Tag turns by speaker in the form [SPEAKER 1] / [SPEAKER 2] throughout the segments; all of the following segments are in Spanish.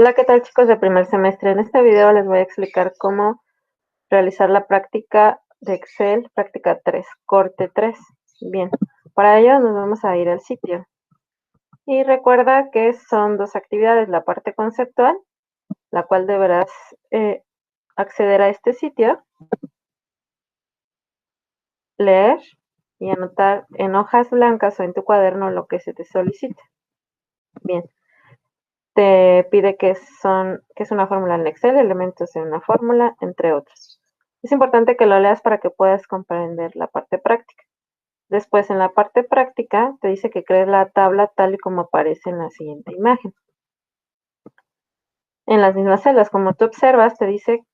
[SPEAKER 1] Hola, ¿qué tal chicos de primer semestre? En este video les voy a explicar cómo realizar la práctica de Excel, práctica 3, corte 3. Bien, para ello nos vamos a ir al sitio. Y recuerda que son dos actividades, la parte conceptual, la cual deberás acceder a este sitio, leer y anotar en hojas blancas o en tu cuaderno lo que se te solicita. Bien, te pide que es una fórmula en Excel, elementos en una fórmula, entre otros. Es importante que lo leas para que puedas comprender la parte práctica. Después, en la parte práctica, te dice que crees la tabla tal y como aparece en la siguiente imagen. En las mismas celdas, como tú observas, te dice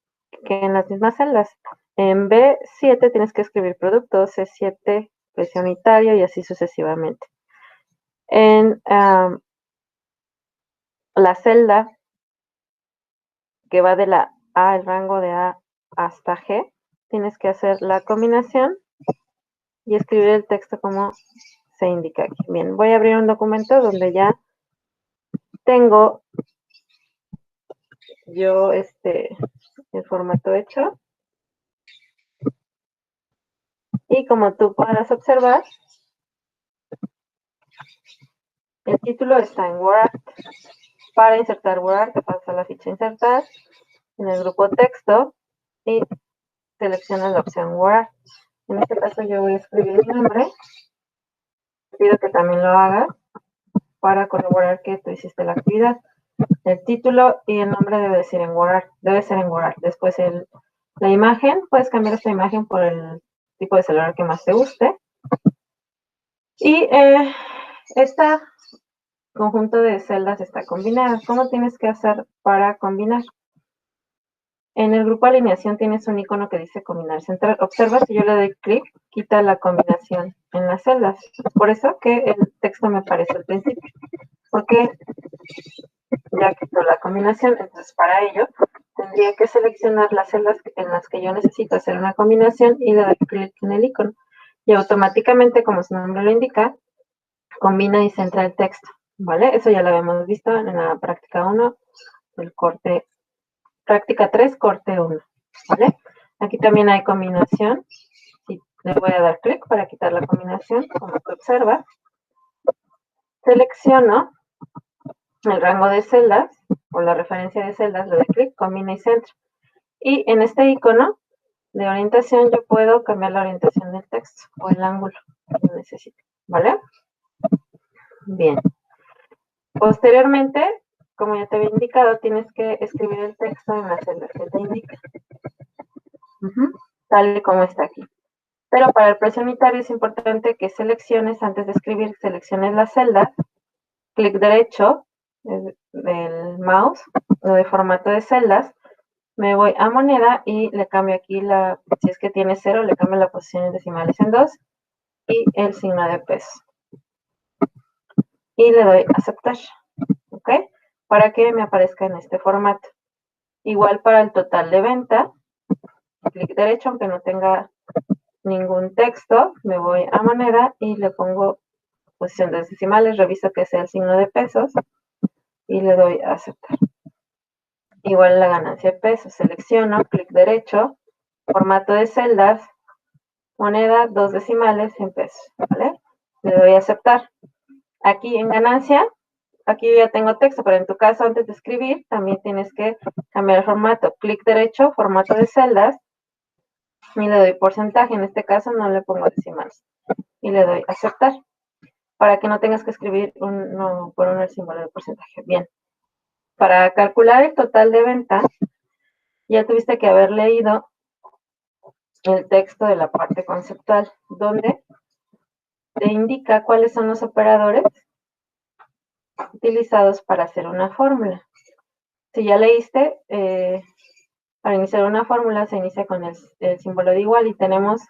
[SPEAKER 1] que en las mismas celdas, en B7 tienes que escribir producto, C7 precio unitario y así sucesivamente. En la celda que va de la A, el rango de A hasta G, tienes que hacer la combinación y escribir el texto como se indica aquí. Bien, voy a abrir un documento donde ya tengo yo el formato hecho. Y como tú podrás observar, el título está en Word. Para insertar Word, te pasa la ficha insertar en el grupo texto y seleccionas la opción Word. En este caso yo voy a escribir mi nombre. Te pido que también lo hagas para corroborar que tú hiciste la actividad. El título y el nombre debe ser en Word. Después la imagen, puedes cambiar esta imagen por el tipo de celular que más te guste. Y este conjunto de celdas está combinado. ¿Cómo tienes que hacer para combinar? En el grupo alineación tienes un icono que dice combinar central. Observa, si yo le doy clic, quita la combinación en las celdas. Por eso que el texto me aparece al principio. Porque ya quitó la combinación, entonces para ello tendría que seleccionar las celdas en las que yo necesito hacer una combinación y le doy clic en el icono. Y automáticamente, como su nombre lo indica, combina y centra el texto. ¿Vale? Eso ya lo habíamos visto en la práctica 1 del corte. Práctica 3, corte 1, ¿vale? Aquí también hay combinación. Sí, le voy a dar clic para quitar la combinación, como tú observas. Selecciono el rango de celdas o la referencia de celdas, le doy clic, combina y centro. Y en este icono de orientación yo puedo cambiar la orientación del texto o el ángulo que yo necesito, ¿vale? Bien. Posteriormente, como ya te había indicado, tienes que escribir el texto en la celda que te indica. Tal y como está aquí. Pero para el precio unitario es importante que selecciones, antes de escribir, selecciones la celda, clic derecho del mouse o de formato de celdas, me voy a moneda y le cambio aquí si es que tiene 0, le cambio la posición en decimales en 2 y el signo de peso. Y le doy aceptar, ¿ok? Para que me aparezca en este formato. Igual para el total de venta, clic derecho, aunque no tenga ningún texto, me voy a moneda y le pongo posición de decimales, reviso que sea el signo de pesos y le doy a aceptar. Igual la ganancia de pesos, selecciono, clic derecho, formato de celdas, moneda, 2 decimales en pesos, ¿vale? Le doy a aceptar. Aquí en ganancia, aquí yo ya tengo texto, pero en tu caso antes de escribir también tienes que cambiar el formato. Clic derecho, formato de celdas y le doy porcentaje. En este caso no le pongo decimales y le doy aceptar para que no tengas que escribir uno por uno el símbolo de porcentaje. Bien. Para calcular el total de venta, ya tuviste que haber leído el texto de la parte conceptual, donde te indica cuáles son los operadores utilizados para hacer una fórmula. Si ya leíste, para iniciar una fórmula se inicia con el símbolo de igual y tenemos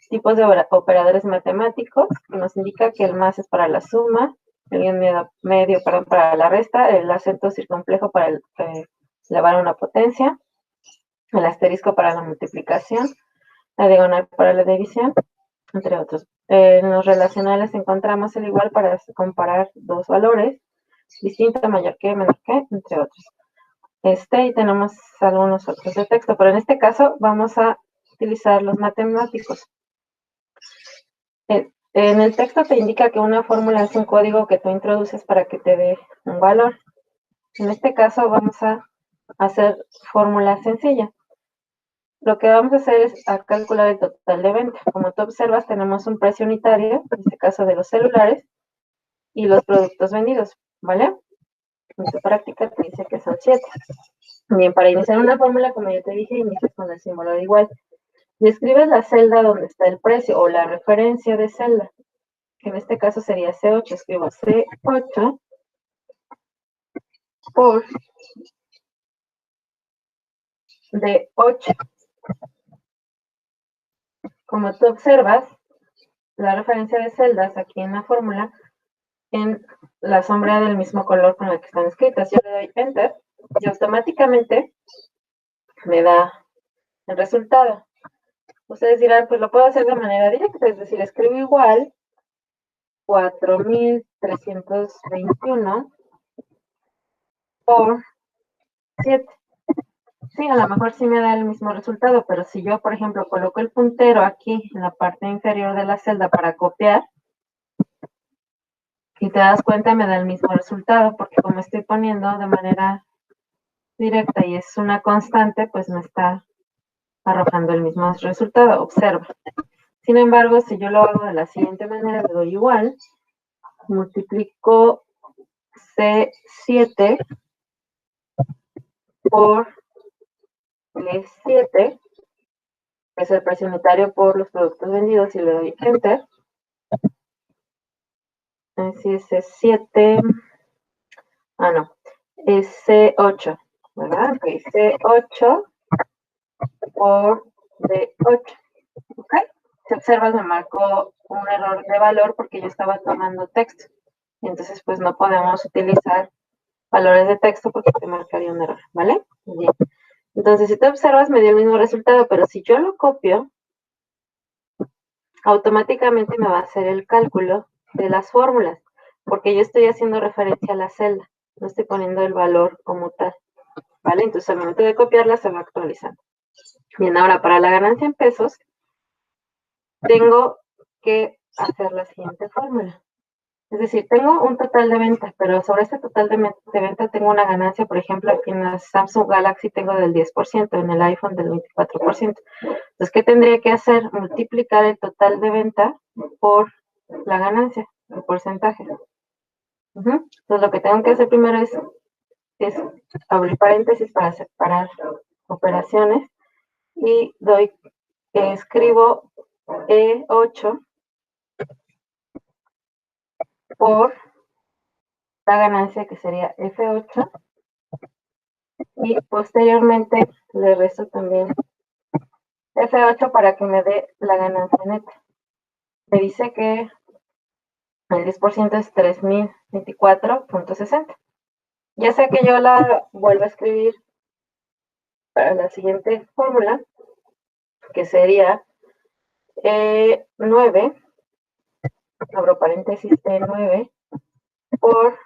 [SPEAKER 1] tipos de operadores matemáticos, que nos indica que el más es para la suma, el guión medio para la resta, el acento circunflejo para elevar a una potencia, el asterisco para la multiplicación, la diagonal para la división, entre otros. En los relacionales encontramos el igual para comparar dos valores, distinto, mayor que, menor que, entre otros. Y tenemos algunos otros de texto, pero en este caso vamos a utilizar los matemáticos. En el texto te indica que una fórmula es un código que tú introduces para que te dé un valor. En este caso vamos a hacer fórmula sencilla. Lo que vamos a hacer es calcular el total de venta. Como tú observas, tenemos un precio unitario, en este caso de los celulares, y los productos vendidos, ¿vale? En tu práctica te dice que son 7. Bien, para iniciar una fórmula, como ya te dije, inicias con el símbolo de igual. Y escribes la celda donde está el precio o la referencia de celda, que en este caso sería C8. Escribo C8 por D8. Como tú observas, la referencia de celdas aquí en la fórmula, en la sombra del mismo color con la que están escritas. Yo le doy Enter y automáticamente me da el resultado. Ustedes dirán, pues lo puedo hacer de manera directa, es decir, escribo igual 4,321 por 7. Sí, a lo mejor sí me da el mismo resultado, pero si yo, por ejemplo, coloco el puntero aquí en la parte inferior de la celda para copiar, y te das cuenta, me da el mismo resultado, porque como estoy poniendo de manera directa y es una constante, pues me está arrojando el mismo resultado. Observa. Sin embargo, si yo lo hago de la siguiente manera, le doy igual, multiplico C7 por L7, que es el precio unitario por los productos vendidos, y le doy Enter. Así es C7, no, es C8, ¿verdad? Ok, C8 por D8, ¿ok? Si observas, me marcó un error de valor porque yo estaba tomando texto. Entonces, pues no podemos utilizar valores de texto porque te marcaría un error, ¿vale? Bien. Entonces, si te observas, me dio el mismo resultado, pero si yo lo copio, automáticamente me va a hacer el cálculo de las fórmulas, porque yo estoy haciendo referencia a la celda, no estoy poniendo el valor como tal, ¿vale? Entonces, al momento de copiarla, se va actualizando. Bien, ahora para la ganancia en pesos, tengo que hacer la siguiente fórmula. Es decir, tengo un total de ventas, pero sobre este total de venta tengo una ganancia, por ejemplo, aquí en la Samsung Galaxy tengo del 10%, en el iPhone del 24%. Entonces, ¿qué tendría que hacer? Multiplicar el total de venta por la ganancia, el porcentaje. Entonces, lo que tengo que hacer primero es abrir paréntesis para separar operaciones y escribo E8 por la ganancia, que sería F8, y posteriormente le resto también F8 para que me dé la ganancia neta. Me dice que el 10% es 3,024,60. Ya sea que yo la vuelva a escribir para la siguiente fórmula, que sería 9, abro paréntesis, E9 por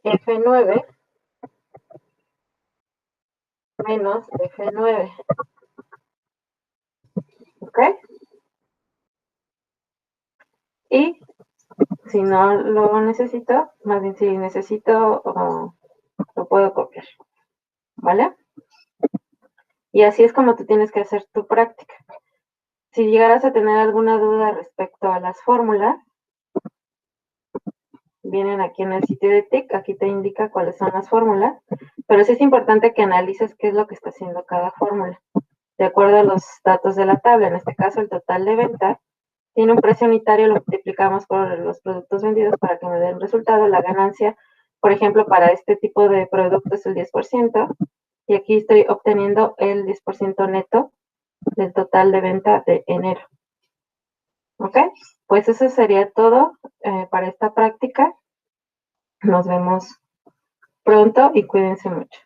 [SPEAKER 1] F9 menos F9. ¿Ok? Y si no lo necesito, más bien si necesito, lo puedo copiar. ¿Vale? Y así es como tú tienes que hacer tu práctica. Si llegaras a tener alguna duda respecto a las fórmulas, vienen aquí en el sitio de TIC, aquí te indica cuáles son las fórmulas, pero sí es importante que analices qué es lo que está haciendo cada fórmula. De acuerdo a los datos de la tabla, en este caso el total de venta, tiene un precio unitario, lo multiplicamos por los productos vendidos para que me dé el resultado. La ganancia, por ejemplo, para este tipo de productos es el 10%, y aquí estoy obteniendo el 10% neto del total de venta de enero. ¿Ok? Pues eso sería todo para esta práctica. Nos vemos pronto y cuídense mucho.